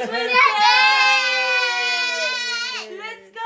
Christmas gift! Let's go!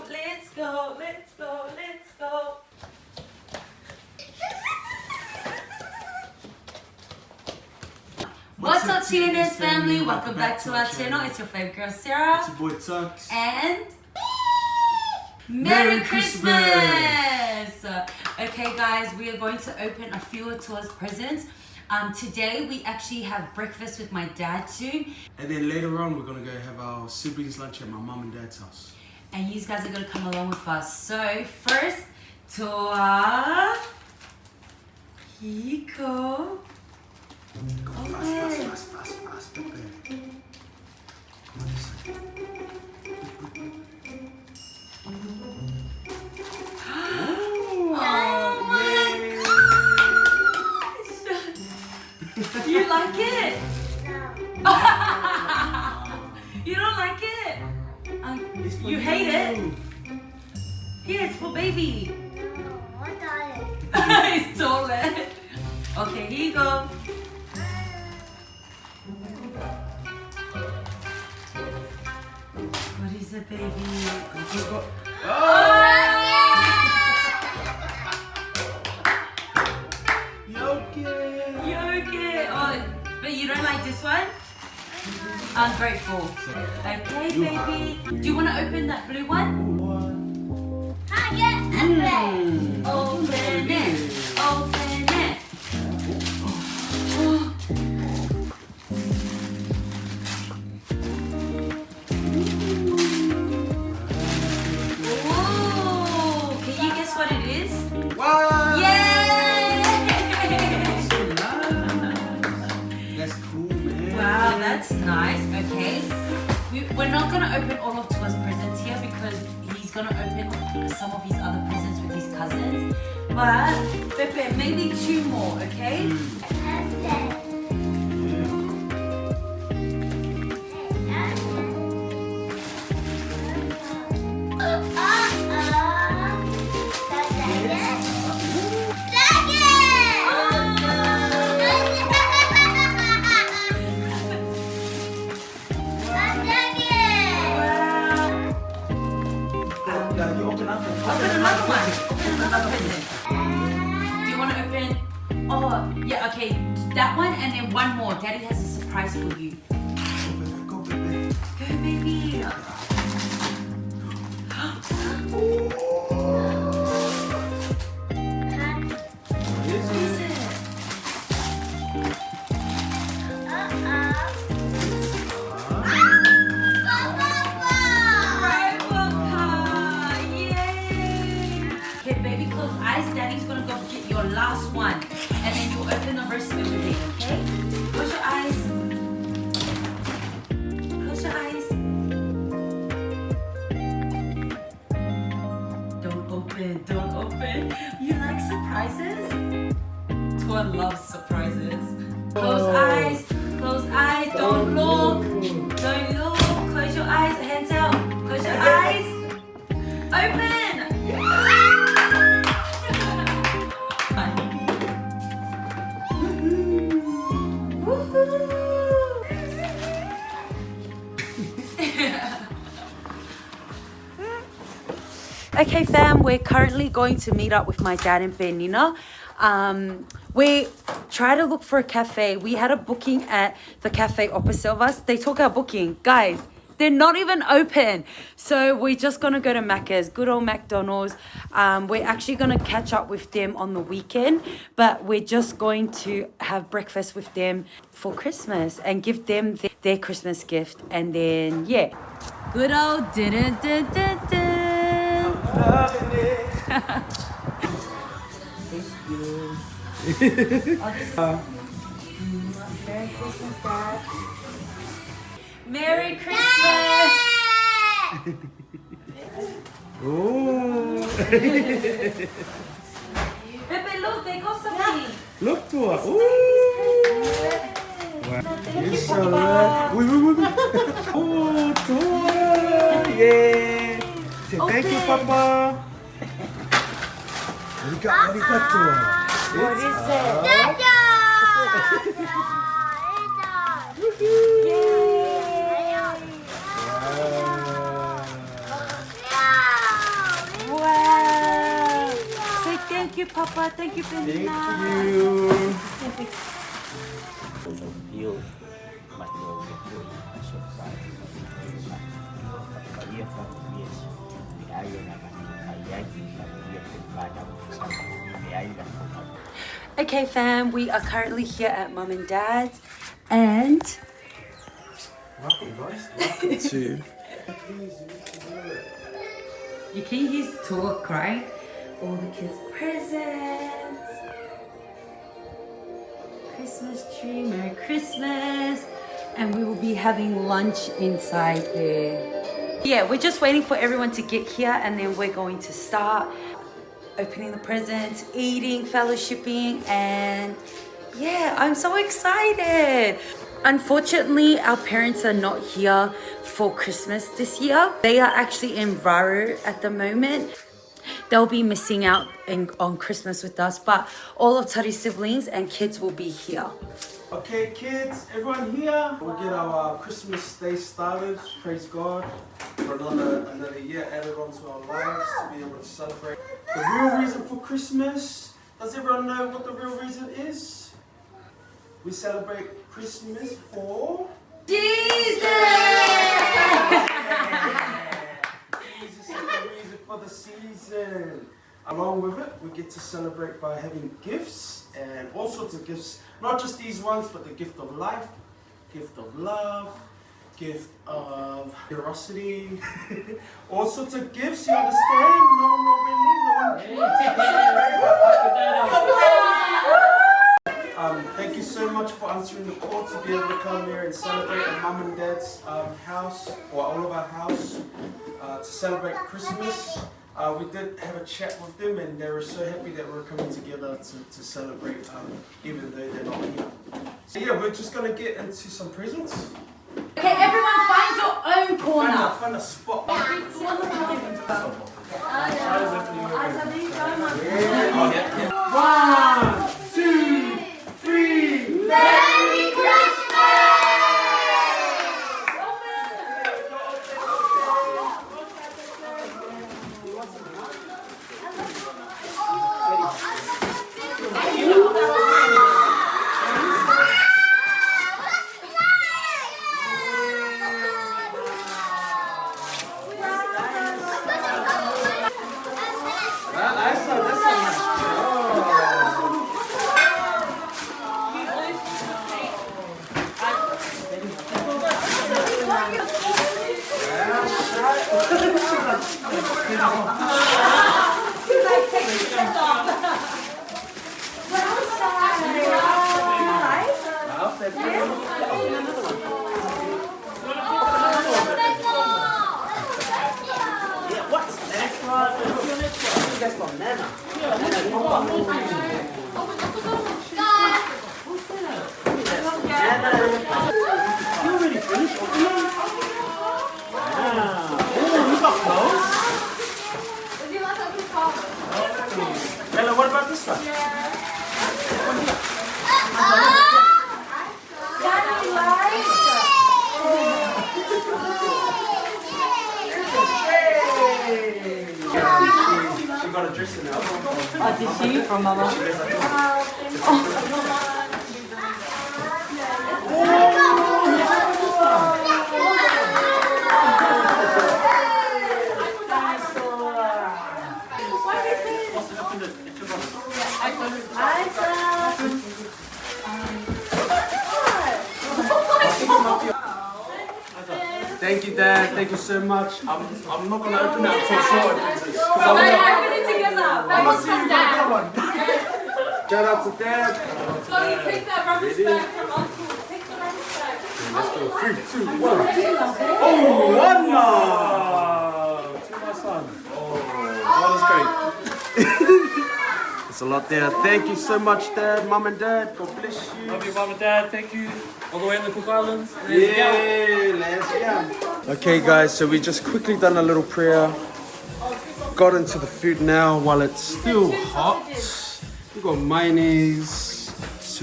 Let's go, let's go, let's go. What's up, TNS family? Welcome back to our channel. It's your favorite girl, Sera. It's your boy, Tuxx. And Merry Christmas! Okay, guys, we are going to open a few of Tua's presents. Today, we actually have breakfast with my dad soon. And then later on, we're going to go have our siblings lunch at my mum and dad's house. And you guys are going to come along with us. So, first, Tua. Here you go. Go fast. You like it? No. You don't like it? You hate it? Here, it's for baby. No, I got it. It's toilet. Okay, here you go. What is it, baby? Oh! Yogurt. Oh, but you don't like this one? Ungrateful. Okay, baby. Do you want to open that blue one? I get a bread. Open it. Open it. Ooh. Can you guess what it is? Wow! Yay! So nice. That's cool, man. Wow, that's nice. Okay. We're not going to open all of Tua's presents here because he's going to open some of his other presents with his cousins. But, Pepe, maybe 2 more, okay? Open another one. Open another present. Do you want to open? Oh, yeah, okay. That one and then one more. Daddy has a surprise for you. Go, baby. Go, baby. What is it? Okay, baby, close eyes. Daddy's gonna go get your last one. And then you open the rest of everything, okay? Close your eyes. Close your eyes. Don't open. You like surprises? Tua loves surprises. Close eyes. Don't look. Close your eyes. Hands out. Close your eyes. Open. Okay, fam, we're currently going to meet up with my dad and Benina. We try to look for a cafe. We had a booking at the cafe opposite of us. They took our booking. Guys, they're not even open. So we're just going to go to Macca's, good old McDonald's. We're actually going to catch up with them on the weekend. But we're just going to have breakfast with them for Christmas and give them their Christmas gift. And then, yeah. Good old dun-dun-dun-dun-dun. Loving it. Merry Christmas, Dad. Merry Christmas! Oh. Pepe, look, they got something. Look to her. Ooh. Wow. Thank you, You're so Papa. right. Wait. Oh, Tua. Yeah. Say thank you, Papa. What do you got, Tua? What is it? Wow. Say thank you, Papa. Thank you, Benina. Thank you. You, but you'll get a surprise. Pagpapaliya ka, yes. Ayaw naman yung ayay, pagpapaliya ka, ayay lang po. Okay, fam, we are currently here at Mum and Dad's, and Welcome, guys. Welcome to. you can use talk, right? All the kids' presents. Christmas tree, Merry Christmas. And we will be having lunch inside here. Yeah, we're just waiting for everyone to get here and then we're going to start opening the presents, eating, fellowshipping, and yeah, I'm so excited. Unfortunately, our parents are not here for Christmas this year. They are actually in Varu at the moment. They'll be missing out on Christmas with us, but all of Tari's siblings and kids will be here. Okay, kids, everyone here. We'll get our Christmas day started. Praise God for another year added onto our lives to be able to celebrate. The real reason for Christmas. Does everyone know what the real reason is? We celebrate Christmas for Jesus! Jesus is the reason for the season. Along with it, we get to celebrate by having gifts and all sorts of gifts. Not just these ones, but the gift of life, gift of love, gift of generosity, all sorts of gifts, you understand? No one will win, no one Thank you so much for answering the call to be able to come here and celebrate at Mum and Dad's house, or all of our house, to celebrate Christmas. We did have a chat with them and they were so happy that we're coming together to celebrate, even though they're not here. So yeah, we're just going to get into some presents. Okay, everyone find your own corner. Find a spot. One, two, three. Merry Christmas! Ella, what about this one? She got a dress in now. Oh, did she? From Mama. Thank you, Dad. Thank you so much. I'm not gonna open that until short. Open it together. Come on. Shout out to Dad. Scotty, take that rubbish bag from Uncle. Take the rubbish bag. Let's go. 3, 2, 1. Oh, one love to my son. Oh, that is great. It's a lot there. Thank you so much, Dad, Mum and Dad. God bless you. Love you, Mum and Dad. Thank you. All the way in the Cook Islands. Yeah, let's go. Okay, guys, so we just quickly done a little prayer. Got into the food now while it's still hot. We've got mayonnaise,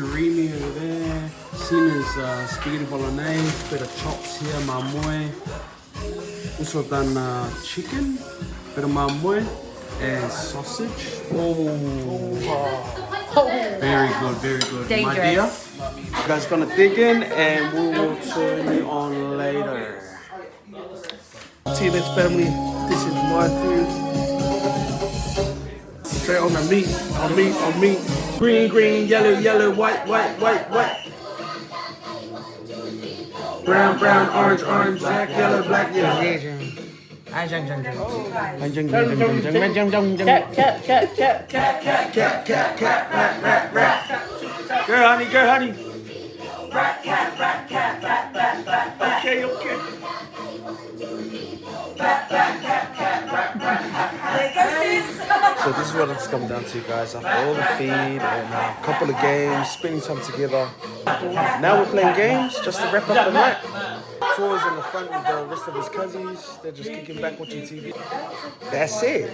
surimi over there. Sina's spaghetti bolognese, bit of chops here, mamoy. Also done chicken, bit of mamoy, and sausage. Oh, very good, very good. My dear, Dangerous. you guys gonna dig in and we will turn you on later. T-Lex family, this is my food. Straight on the meat, on meat, on meat. Green, green, yellow, yellow, white, white, white, white. Brown, brown, orange, orange, black, yellow, black, yellow. Cat, cat, cat, rat, rat, rat. Girl, honey, girl, honey. Rat, cat, rat, cat, rat, rat, rat. Okay, okay. So this is what it's come down to, guys. After all the feed and a couple of games, spending time together. Now we're playing games just to wrap up the night. Troy's in the front with the rest of his cousins. They're just kicking back watching TV. That's it.